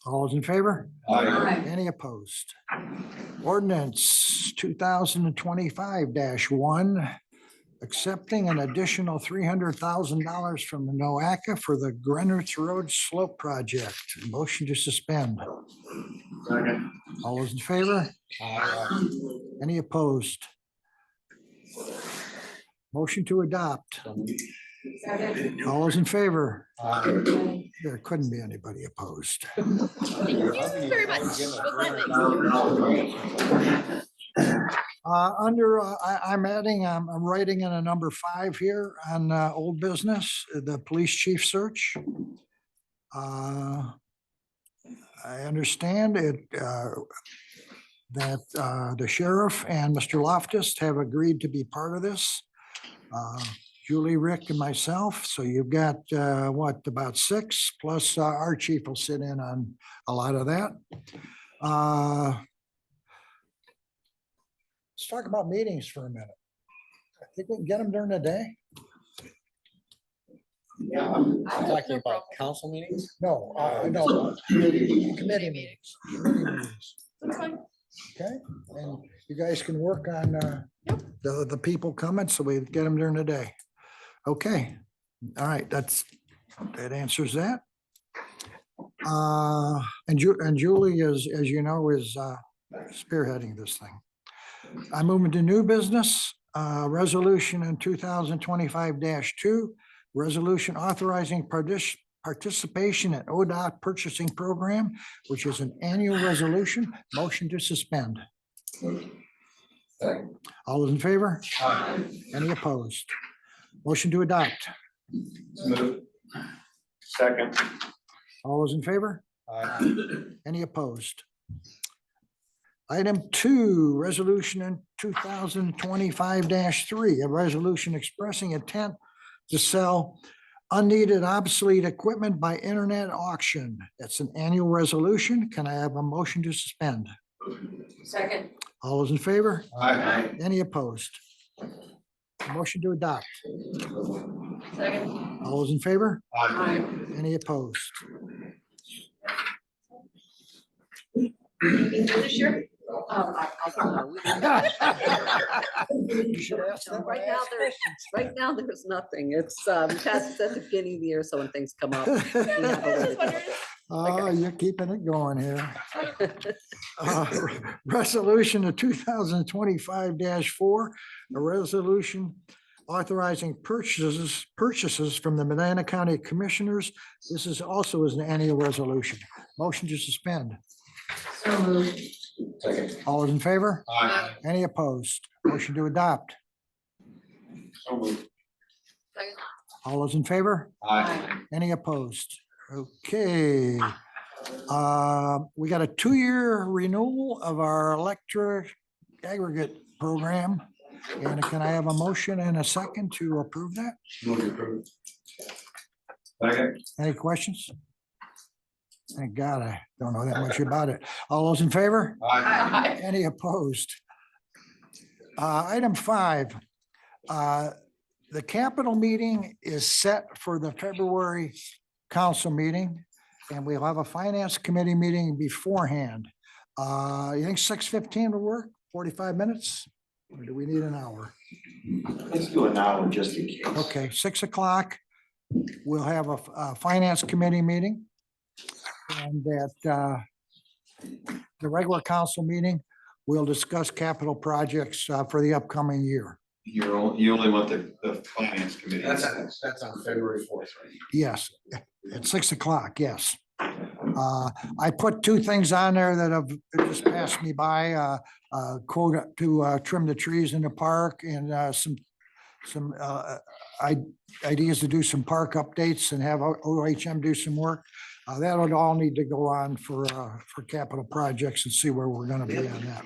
All those in favor? Aye. Any opposed? Ordinance 2025-1, accepting an additional $300,000 from the NOACA for the Greenwich Road Slope Project. Motion to suspend. Second. All those in favor? Any opposed? Motion to adopt. Second. All those in favor? There couldn't be anybody opposed. Thank you very much. Well, that I'm adding, I'm writing in a number 5 here on old business, the police chief search. I understand it, that the sheriff and Mr. Loftus have agreed to be part of this. Julie, Rick, and myself. So you've got, about 6, plus our chief will sit in on a lot of that. Let's talk about meetings for a minute. I think we can get them during the day. Yeah. Talking about council meetings? No, no, committee meetings. That's fine. Okay, and you guys can work on the people coming, so we get them during the day. Okay, all right, that answers that. And Julie is, as you know, is spearheading this thing. I move into new business, resolution in 2025-2, resolution authorizing participation in ODOT purchasing program, which is an annual resolution. Motion to suspend. All those in favor? Any opposed? Motion to adopt. Second. All those in favor? Any opposed? Item 2, resolution in 2025-3, a resolution expressing intent to sell unneeded obsolete equipment by internet auction. That's an annual resolution. Can I have a motion to suspend? Second. All those in favor? Aye. Any opposed? Motion to adopt. Second. All those in favor? Aye. Any opposed? Anything for this year? You should ask them. Right now, there's nothing. It's, we passed it at the beginning of the year, so when things come up. we have a way to do it. Oh, you're keeping it going here. Resolution of 2025-4, a resolution authorizing purchases from the Medina County Commissioners. This is also an annual resolution. Motion to suspend. So moved. Second. All those in favor? Aye. Any opposed? Motion to adopt. So moved. Second. All those in favor? Aye. Any opposed? Okay. We got a 2-year renewal of our electric aggregate program. And can I have a motion and a second to approve that? Move to approve. Second. Any questions? Thank God, I don't know that much about it. All those in favor? Aye. Any opposed? Item 5, the capital meeting is set for the February council meeting, and we'll have a finance committee meeting beforehand. You think 6:15 will work? 45 minutes? Or do we need an hour? Let's do an hour just in case. Okay, 6 o'clock, we'll have a finance committee meeting. And at the regular council meeting, we'll discuss capital projects for the upcoming year. You only want the finance committee. That's on February 4th, right? Yes, at 6 o'clock, yes. I put 2 things on there that have just passed me by, quote to trim the trees in the park and some ideas to do some park updates and have OHM do some work. That would all need to go on for capital projects and see where we're gonna be on that.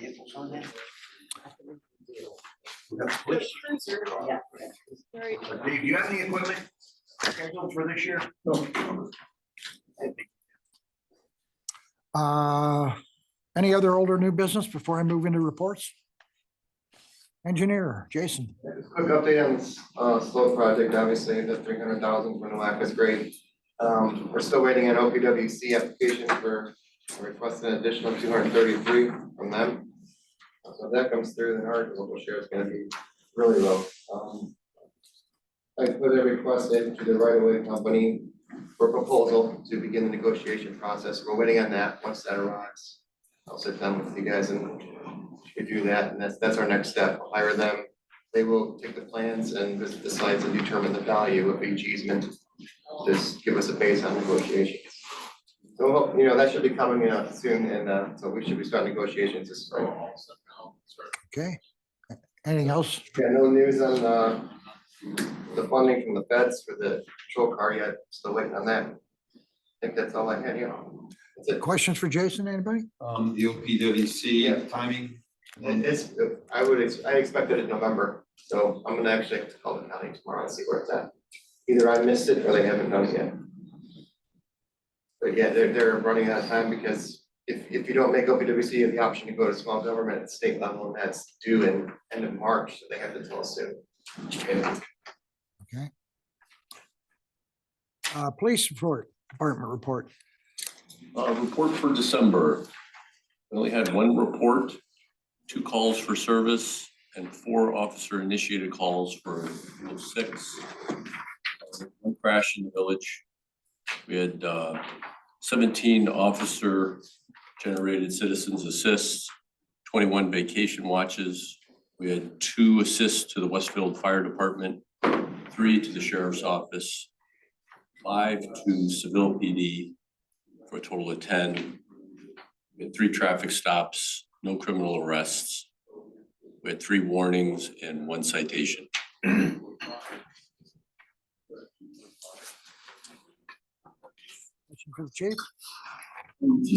Right. Dave, do you have any equipment scheduled for this year? Any other older new business before I move into reports? Engineer, Jason. Quick update on this slow project, obviously the 300,000 for NOAC is great. We're still waiting on OPWC application for requesting an additional 233 from them. So if that comes through, then our local share is gonna be really low. I put a request in to the right-of-way company for proposal to begin the negotiation process. We're waiting on that. Once that arrives, I'll sit down with you guys and do that, and that's our next step. I'll hire them. They will take the plans and visit the sites and determine the value of each easement. Just give us a base on negotiations. So, that should be coming soon, and so we should be starting negotiations this spring. Okay. Anything else? Yeah, no news on the funding from the feds for the patrol car yet. Still waiting on that. I think that's all I had here. That's it. Questions for Jason, anybody? The OPWC timing. And I expected it in November, so I'm gonna actually have to call the county tomorrow and see where it's at. Either I missed it or they haven't done it yet. But yeah, they're running out of time because if you don't make OPWC, you have the option to go to small government at state level, and that's due in end of March, so they have to tell us soon. Okay. Police department report. Report for December. We only had 1 report, 2 calls for service, and 4 officer initiated calls for 6. 1 crash in the village. We had 17 officer generated citizens assists, 21 vacation watches. We had 2 assists to the Westfield Fire Department, 3 to the Sheriff's Office, 5 to Seville PD for a total of 10. We had 3 traffic stops, no criminal arrests. We had 3 warnings and 1 citation. Question for the chief?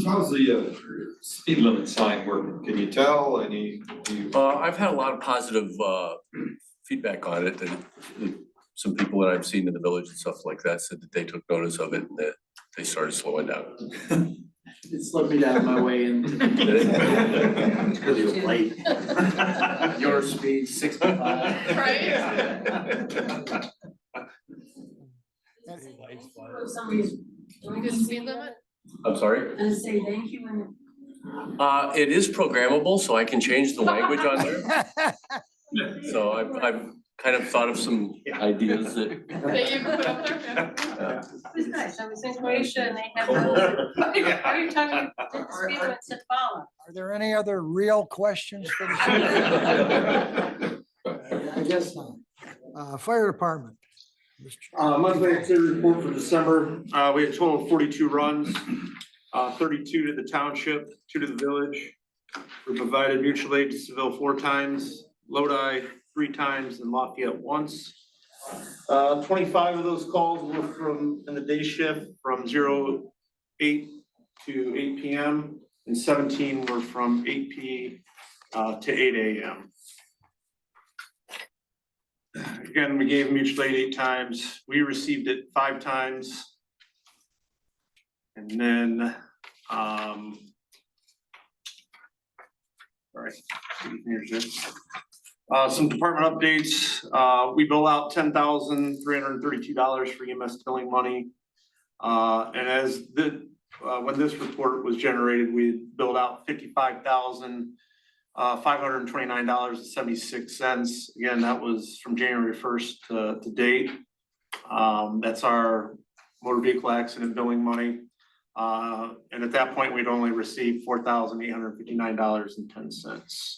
How's the speed limit sign working? Can you tell I've had a lot of positive feedback on it, and some people that I've seen in the village and stuff like that said that they took notice of it and that they started slowing down. It slowed me down on my way in. It's because he was late. Your speed 65. Right? somebody's. We do speed limit? I'm sorry? And say thank you and. It is programmable, so I can change the language on there. So I've kind of thought of some ideas that. That you can put up there? Yeah. It was nice, I was in Croatia and they had those, every time you did the speed limit said follow. Are there any other real questions for the? I guess not. Fire department. Monthly activity report for December, we had a total of 42 runs, 32 to the township, 2 to the village. We provided mutual aid to Seville 4 times, Lodi 3 times, and Lafayette once. 25 of those calls were from, in the day shift, from 08 to 8 PM, and 17 were from 8 P to 8 AM. Again, we gave mutual aid 8 times. We received it 5 times. And then, sorry, here's it. Some department updates. We bill out $10,332 for EMS billing money. And as when this report was generated, we billed out $55,529.76. Again, that was from January 1st to date. That's our motor vehicle accident billing money. And at that point, we'd only received $4,859.10.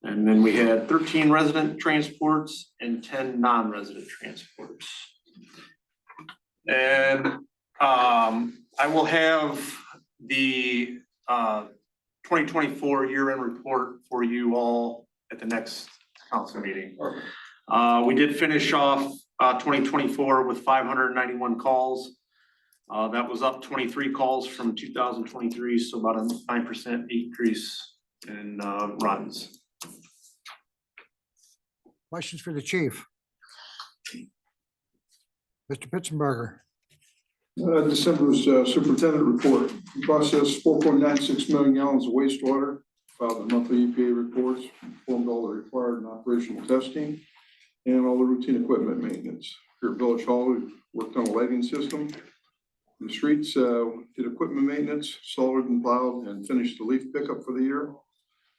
And then we had 13 resident transports and 10 non-resident transports. And I will have the 2024 year-end report for you all at the next council meeting. We did finish off 2024 with 591 calls. That was up 23 calls from 2023, so about a 9% increase in runs. Questions for the chief? Mr. Pittsburgher. December's superintendent report. We processed 4.96 million gallons of wastewater, filed the monthly EPA reports, performed all the required and operational testing, and all the routine equipment maintenance. Here at Village Hall, we worked on a lighting system. In the streets, did equipment maintenance, soldered and plowed, and finished the leaf pickup for the year.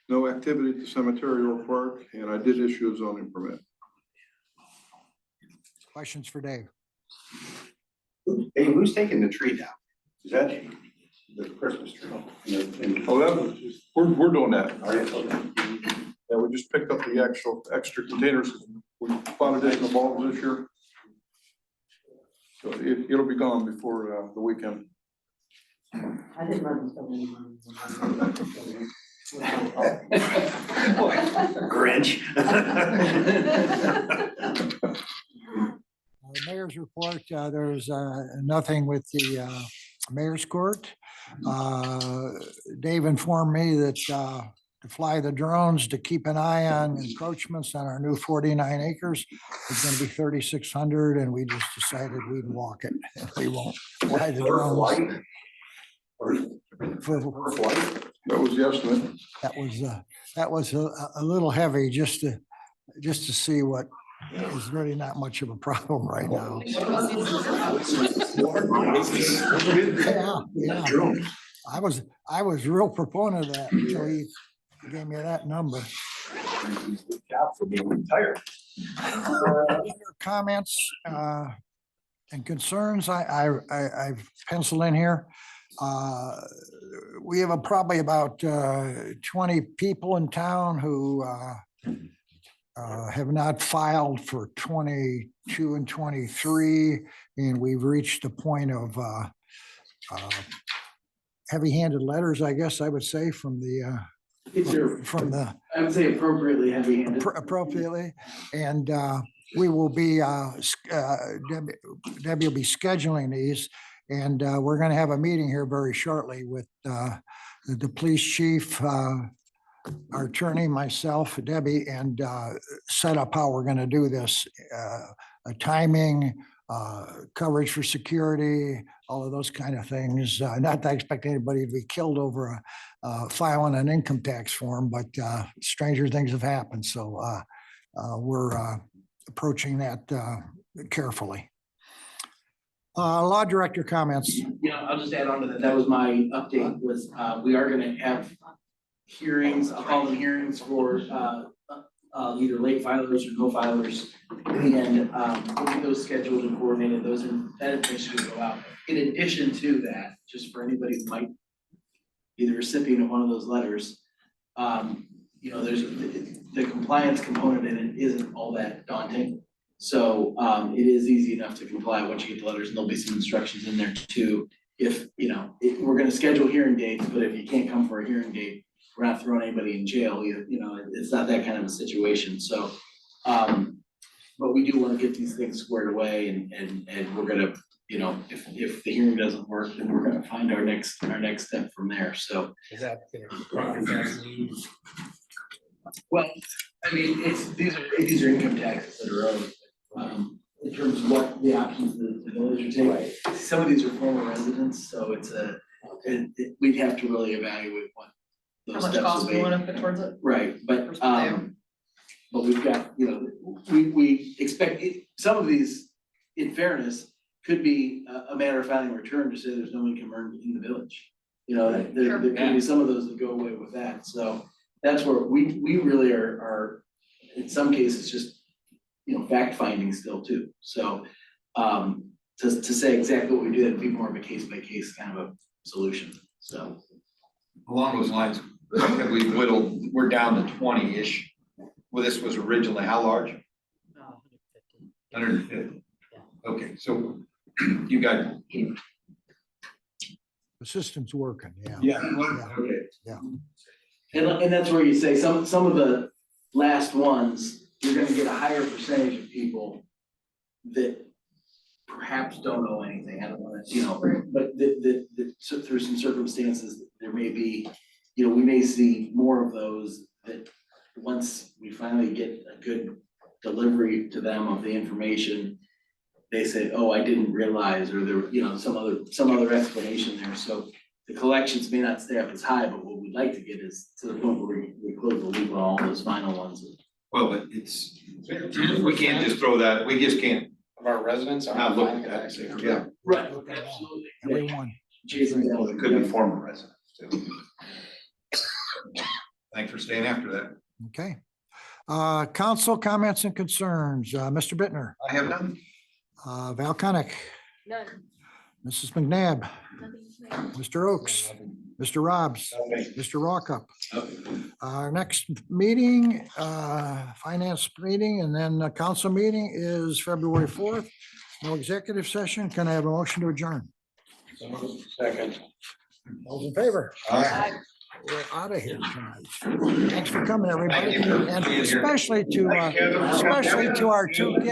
No activity at the cemetery or park, and I did issue a zoning permit. Questions for Dave? Hey, who's taking the tree down? Is that the Christmas tree? Oh, we're doing that. Yeah, we just picked up the actual extra containers. We found additional bulbs this year. So it'll be gone before the weekend. I didn't run so many. Grinch. The mayor's report, there's nothing with the mayor's court. Dave informed me that to fly the drones to keep an eye on encroachments on our new 49 acres is going to be 3,600, and we just decided we'd walk it. We won't fly the drones. That was the estimate. That was a little heavy just to see what is really not much of a problem right now. Yeah. I was real proponent of that until he gave me that number. Job for being retired. Comments and concerns I've penciled in here. We have probably about 20 people in town who have not filed for 22 and 23, and we've reached the point of heavy-handed letters, I guess I would say, from the I would say appropriately heavy-handed. appropriately, and we will be Debbie will be scheduling these, and we're going to have a meeting here very shortly with the police chief, our attorney, myself, Debbie, and set up how we're going to do this, timing, coverage for security, all of those kind of things. Not that I expect anybody to be killed over filing an income tax form, but stranger things have happened. So we're approaching that carefully. Law director comments. I'll just add on to that. That was my update was, we are gonna have hearings, I'll call them hearings for, either late filers or no filers. And, we'll get those scheduled and coordinated, that information will go out. In addition to that, just for anybody who might be the recipient of one of those letters, there's, the compliance component in it isn't all that daunting. So, it is easy enough to comply once you get the letters, and there'll be some instructions in there too. If, we're gonna schedule hearing dates, but if you can't come for a hearing date, we're not throwing anybody in jail, it's not that kind of a situation, so. But we do wanna get these things squared away and we're gonna, if the hearing doesn't work, then we're gonna find our next step from there, so. Is that gonna be tax lien? Well, I mean, these are income taxes that are owed, in terms of what the options the village are taking. Some of these are former residents, so we'd have to really evaluate what How those much steps cost would we be. wanna put towards it? Right, but we've got, we expect, some of these, in fairness, could be a matter of filing a return to say there's no income earned in the village. There could be some of those that go away with that, so that's where we really are, in some cases, just, fact finding still too, so. To say exactly what we do, that'd be more of a case by case kind of a solution, so. Along those lines, have we whittled, we're down to 20-ish. Well, this was originally how large? 150. Okay, so you got. The system's working, yeah. Yeah. Okay. Yeah. And that's where you say some of the last ones, you're gonna get a higher percentage of people that perhaps don't know anything, I don't wanna, but so through some circumstances, there may be, we may see more of those that once we finally get a good delivery to them of the information, they say, oh, I didn't realize, or there, some other explanation there, so the collections may not stay up as high, but what we'd like to get is to the point where we close the loop on all those final ones. Well, but we can't just throw that, we just can't. Of our residents are. Not look at that and say, yeah. Right, absolutely. Everyone. Chasing down. It could be former residents too. Thanks for staying after that. Okay. Council comments and concerns. Mr. Bittner, I have none. Val Koenig, None. Mrs. McNabb, Nothing. Mr. Oakes, Mr. Robs, Mr. Rockup. Our next meeting, finance meeting, and then the council meeting is February 4th. No executive session. Can I have a motion to adjourn? Second. Those in favor? Aye. We're out of here tonight. Thanks for coming, everybody, and especially to our two guests.